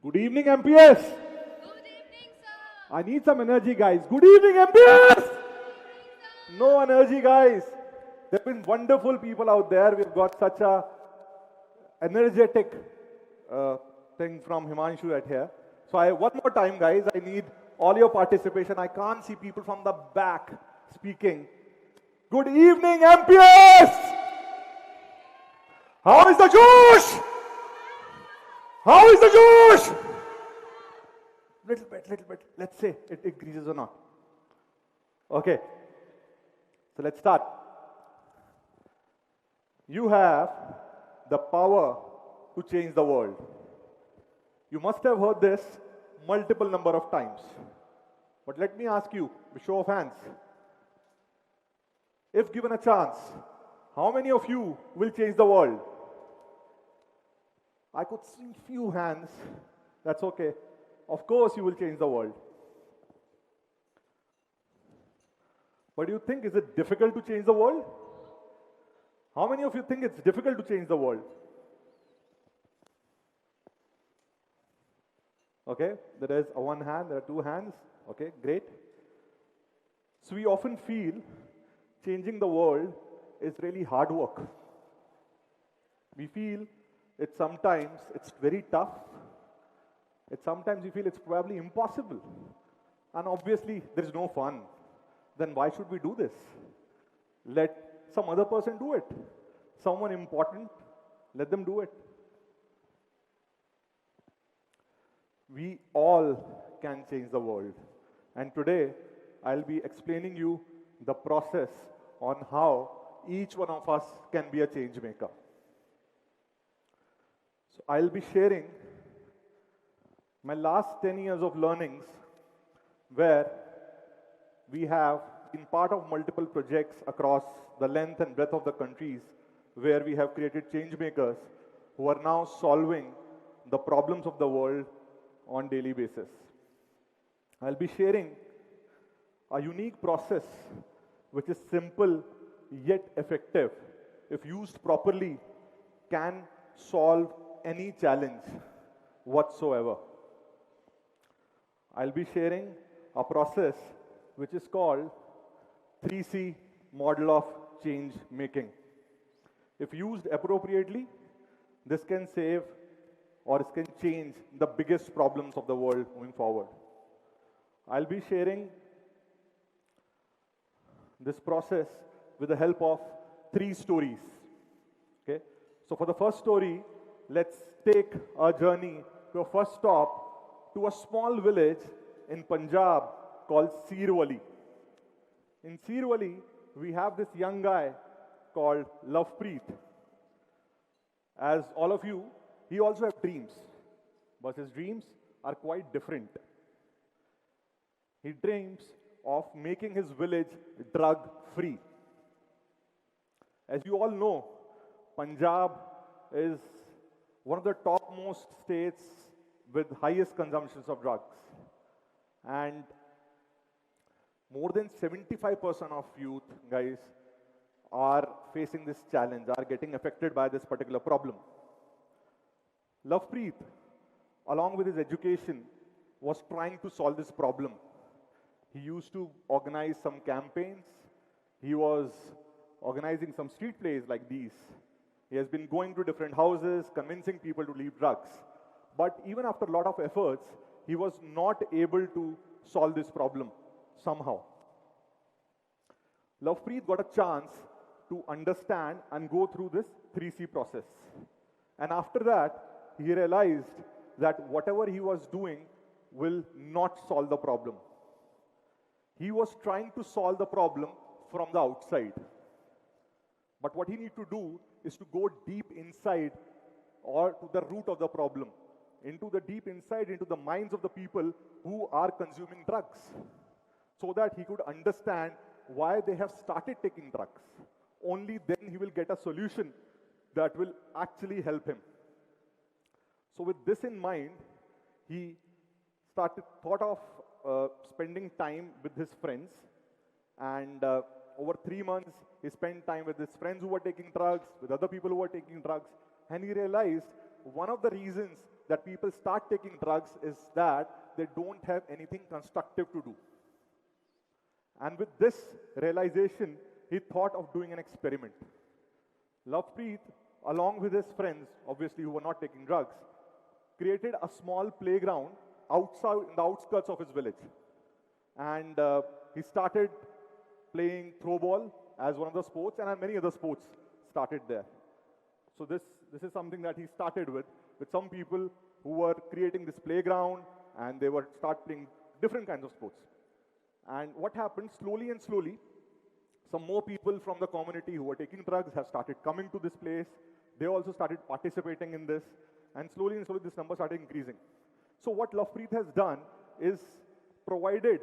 Good evening, MPS. Good evening, sir. I need some energy, guys. Good evening, MPS. No energy, guys. There have been wonderful people out there. We've got such a energetic thing from Himanshu right here. So one more time, guys, I need all your participation. I can't see people from the back speaking. Good evening, MPS. How is the Josh? How is the Josh? Little bit. Let's say it increases or not. Okay. So let's start. You have the power to change the world. You must have heard this multiple number of times. But let me ask you, a show of hands. If given a chance, how many of you will change the world? I could see few hands. That's okay. Of course you will change the world. But do you think, is it difficult to change the world? How many of you think it's difficult to change the world? Okay, there is one hand, there are two hands. Okay, great. So we often feel changing the world is really hard work. We feel sometimes it's very tough. Sometimes we feel it's probably impossible. And obviously there is no fun. Then why should we do this? Let some other person do it. Someone important, let them do it. We all can change the world. And today, I'll be explaining you the process on how each one of us can be a change maker. So I'll be sharing my last 10 years of learnings where we have been part of multiple projects across the length and breadth of the countries where we have created change makers who are now solving the problems of the world on daily basis. I'll be sharing a unique process which is simple yet effective. If used properly, can solve any challenge whatsoever. I'll be sharing a process which is called 3C model of change making. If used appropriately, this can save or it can change the biggest problems of the world moving forward. I'll be sharing this process with the help of 3 stories. Okay? So for the first story, let's take a journey to a first stop to a small village in Punjab called Sirwali. In Sirwali, we have this young guy called Lovepreet. As all of you, he also has dreams, but his dreams are quite different. He dreams of making his village drug-free. As you all know, Punjab is one of the topmost states with highest consumptions of drugs. And more than 75% of youth, guys, are facing this challenge, are getting affected by this particular problem. Lovepreet, along with his education, was trying to solve this problem. He used to organize some campaigns. He was organizing some street plays like these. He has been going to different houses, convincing people to leave drugs. But even after a lot of efforts, he was not able to solve this problem somehow. Lovepreet got a chance to understand and go through this 3C process. And after that, he realized that whatever he was doing will not solve the problem. He was trying to solve the problem from the outside. But what he needs to do is to go deep inside or to the root of the problem, into the deep inside, into the minds of the people who are consuming drugs, so that he could understand why they have started taking drugs. Only then he will get a solution that will actually help him. So with this in mind, he thought of spending time with his friends, and over 3 months, he spent time with his friends who were taking drugs, with other people who were taking drugs, and he realized one of the reasons that people start taking drugs is that they don't have anything constructive to do. And with this realization, he thought of doing an experiment. Lovepreet, along with his friends, obviously who were not taking drugs, created a small playground outside in the outskirts of his village. And he started playing throwball as one of the sports, and many other sports started there. So this is something that he started with some people who were creating this playground, and they were start playing different kinds of sports. And what happened, slowly and slowly, some more people from the community who were taking drugs have started coming to this place. They also started participating in this, and slowly this number started increasing. So what Lovepreet has done is provided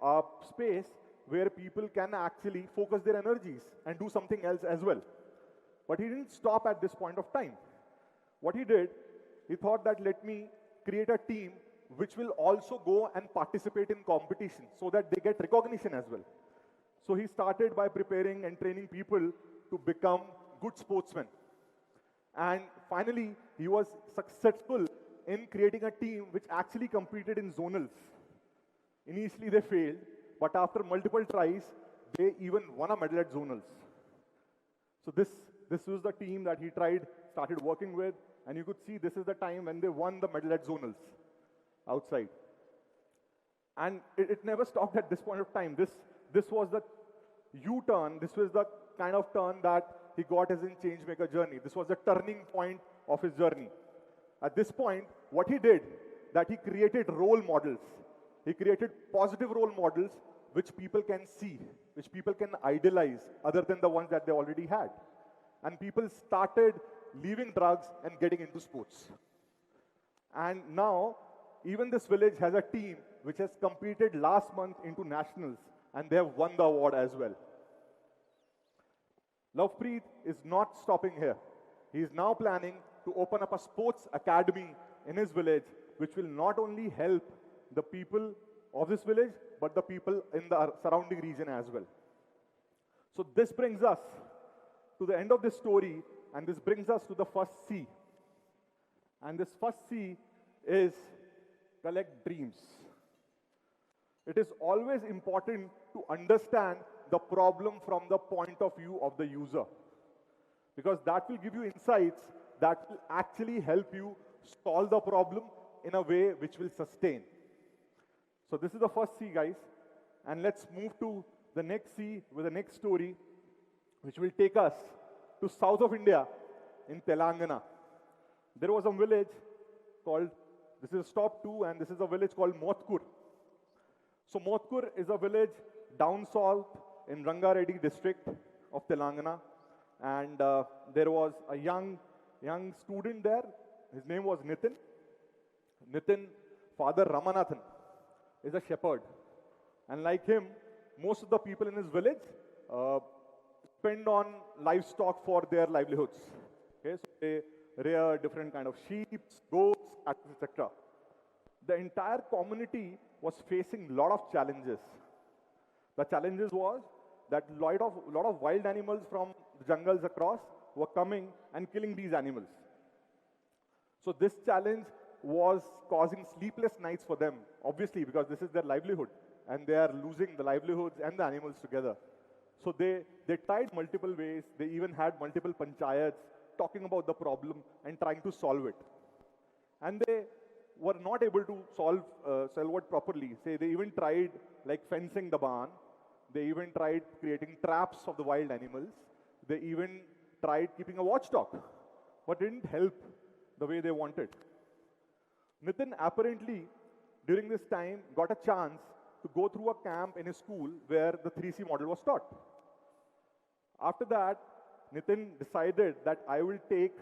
a space where people can actually focus their energies and do something else as well. But he didn't stop at this point of time. What he did, he thought that let me create a team which will also go and participate in competition so that they get recognition as well. So he started by preparing and training people to become good sportsmen. And finally, he was successful in creating a team which actually competed in zonals. Initially they failed, but after multiple tries, they even won a medal at zonals. So this was the team that he started working with, and you could see this is the time when they won the medal at zonals outside. And it never stopped at this point of time. This was the U-turn. This was the kind of turn that he got as in Changemaker journey. This was the turning point of his journey. At this point, what he did, that he created role models. He created positive role models which people can see, which people can idolize, other than the ones that they already had. And people started leaving drugs and getting into sports. And now, even this village has a team which has competed last month into nationals, and they have won the award as well. Lovepreet is not stopping here. He is now planning to open up a sports academy in his village, which will not only help the people of this village, but the people in the surrounding region as well. So this brings us to the end of this story, and this brings us to the first C. And this first C is collect dreams. It is always important to understand the problem from the point of view of the user, because that will give you insights that will actually help you solve the problem in a way which will sustain. So this is the first C, guys. And let's move to the next C with the next story, which will take us to south of India in Telangana. There was a village called, this is stop 2, and this is a village called Motkur. So Motkur is a village down south in Rangareddy district of Telangana. And there was a young student there. His name was Nitin. Nitin, Father Ramanathan, is a shepherd. And like him, most of the people in his village depend on livestock for their livelihoods. Okay, so they rear different kind of sheep, goats, etc. The entire community was facing a lot of challenges. The challenges was that a lot of wild animals from the jungles across were coming and killing these animals. So this challenge was causing sleepless nights for them, obviously, because this is their livelihood, and they are losing the livelihoods and the animals together. So they tried multiple ways. They even had multiple panchayats talking about the problem and trying to solve it. And they were not able to solve it properly. Say they even tried like fencing the barn. They even tried creating traps of the wild animals. They even tried keeping a watchdog, but it didn't help the way they wanted. Nitin apparently, during this time, got a chance to go through a camp in his school where the 3C model was taught. After that, Nitin decided that I will take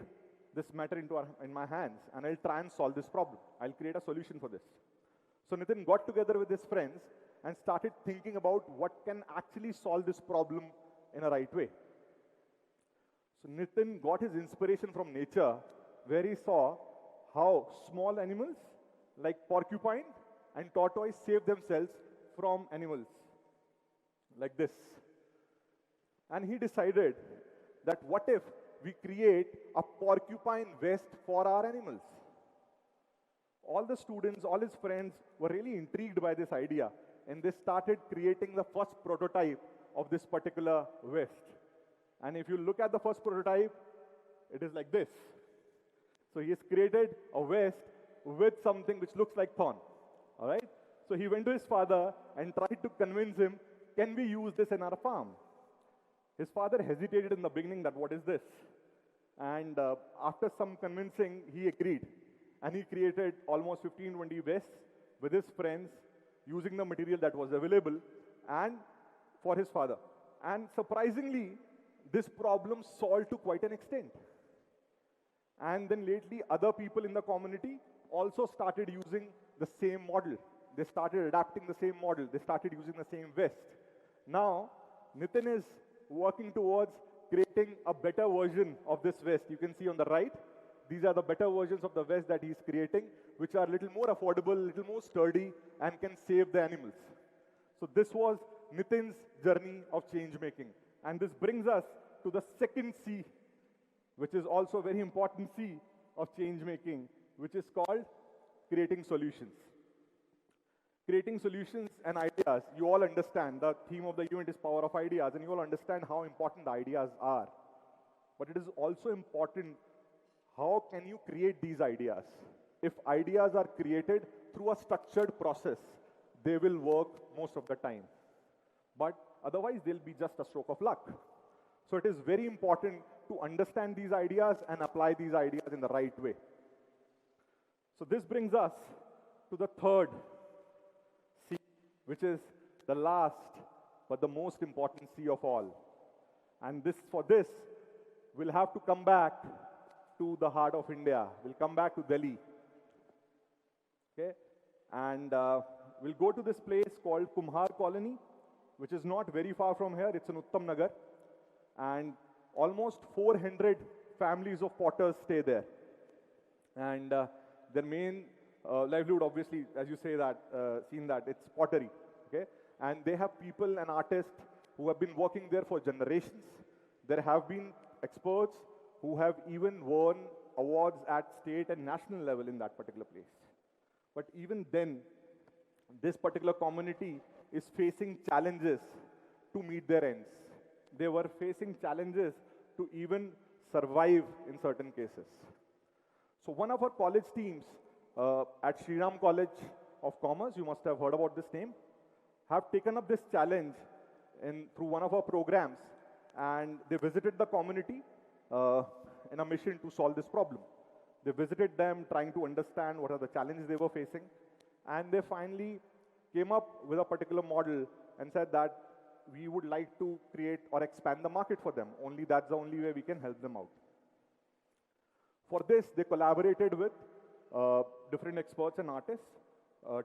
this matter in my hands and I'll try and solve this problem. I'll create a solution for this. So Nitin got together with his friends and started thinking about what can actually solve this problem in a right way. So Nitin got his inspiration from nature, where he saw how small animals like porcupine and tortoise save themselves from animals like this. And he decided that what if we create a porcupine vest for our animals? All the students, all his friends were really intrigued by this idea, and they started creating the first prototype of this particular vest. And if you look at the first prototype, it is like this. So he has created a vest with something which looks like thorn. All right? So he went to his father and tried to convince him, can we use this in our farm? His father hesitated in the beginning that what is this? And after some convincing, he agreed. And he created almost 15, 20 vests with his friends using the material that was available and for his father. And surprisingly, this problem solved to quite an extent. And then lately, other people in the community also started using the same model. They started adapting the same model. They started using the same vest. Now, Nitin is working towards creating a better version of this vest. You can see on the right, these are the better versions of the vest that he's creating, which are a little more affordable, a little more sturdy, and can save the animals. So this was Nitin's journey of change making. And this brings us to the second C, which is also a very important C of change making, which is called creating solutions. Creating solutions and ideas. You all understand the theme of the event is power of ideas, and you all understand how important the ideas are. But it is also important how can you create these ideas. If ideas are created through a structured process, they will work most of the time. But otherwise, they'll be just a stroke of luck. So it is very important to understand these ideas and apply these ideas in the right way. So this brings us to the third C, which is the last but the most important C of all. And for this, we'll have to come back to the heart of India. We'll come back to Delhi. Okay? And we'll go to this place called Kumhar Colony, which is not very far from here. It's in Uttam Nagar. And almost 400 families of potters stay there. And their main livelihood, obviously, as you say that, seen that, it's pottery. Okay? And they have people and artists who have been working there for generations. There have been experts who have even won awards at state and national level in that particular place. But even then, this particular community is facing challenges to meet their ends. They were facing challenges to even survive in certain cases. So one of our college teams at Sri Ram College of Commerce, you must have heard about this name, have taken up this challenge through one of our programs, and they visited the community in a mission to solve this problem. They visited them trying to understand what are the challenges they were facing, and they finally came up with a particular model and said that we would like to create or expand the market for them. Only that's the only way we can help them out. For this, they collaborated with different experts and artists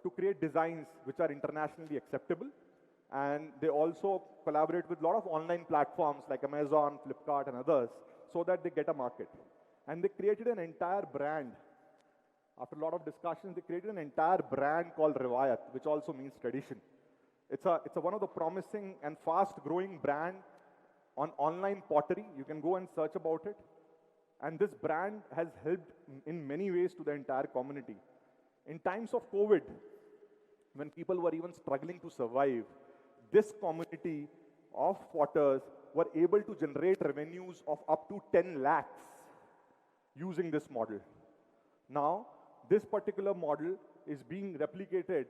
to create designs which are internationally acceptable. And they also collaborate with a lot of online platforms like Amazon, Flipkart, and others so that they get a market. And they created an entire brand. After a lot of discussions, they created an entire brand called Riwayat, which also means tradition. It's one of the promising and fast-growing brand on online pottery. You can go and search about it. And this brand has helped in many ways to the entire community. In times of COVID, when people were even struggling to survive, this community of potters were able to generate revenues of up to 10 lakhs using this model. Now, this particular model is being replicated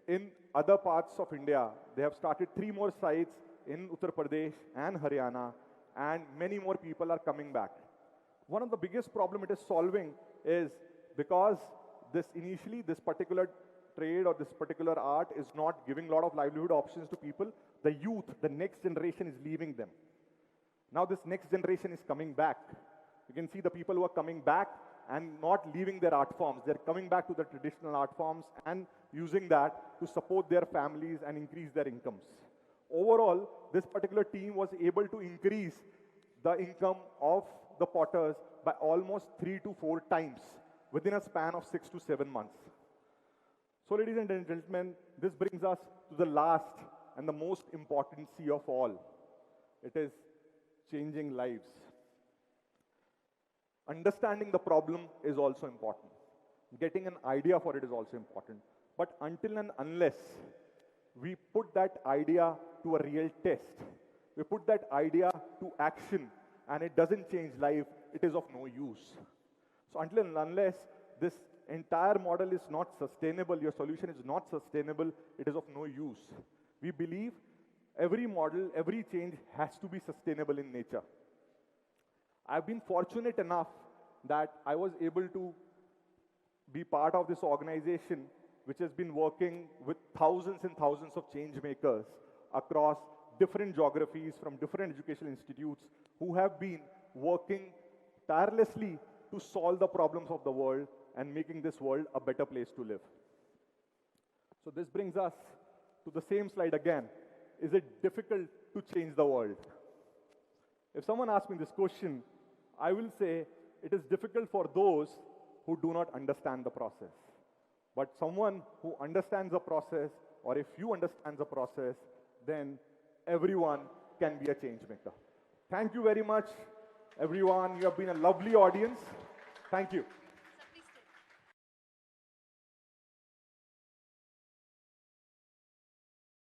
in other parts of India. They have started 3 more sites in Uttar Pradesh and Haryana, and many more people are coming back. One of the biggest problems it is solving is because initially this particular trade or this particular art is not giving a lot of livelihood options to people. The youth, the next generation is leaving them. Now this next generation is coming back. You can see the people who are coming back and not leaving their art forms. They're coming back to the traditional art forms and using that to support their families and increase their incomes. Overall, this particular team was able to increase the income of the potters by almost 3 to 4 times within a span of 6 to 7 months. So ladies and gentlemen, this brings us to the last and the most important C of all. It is changing lives. Understanding the problem is also important. getting an idea for it is also important. But until and unless we put that idea to a real test, we put that idea to action, and it doesn't change life, it is of no use. So until and unless this entire model is not sustainable, your solution is not sustainable, it is of no use. We believe every model, every change has to be sustainable in nature. I've been fortunate enough that I was able to be part of this organization which has been working with thousands and thousands of change makers across different geographies from different educational institutes who have been working tirelessly to solve the problems of the world and making this world a better place to live. So this brings us to the same slide again. Is it difficult to change the world? If someone asks me this question, I will say it is difficult for those who do not understand the process. But someone who understands the process, or if you understand the process, then everyone can be a change maker. Thank you very much, everyone. You have been a lovely audience. Thank you.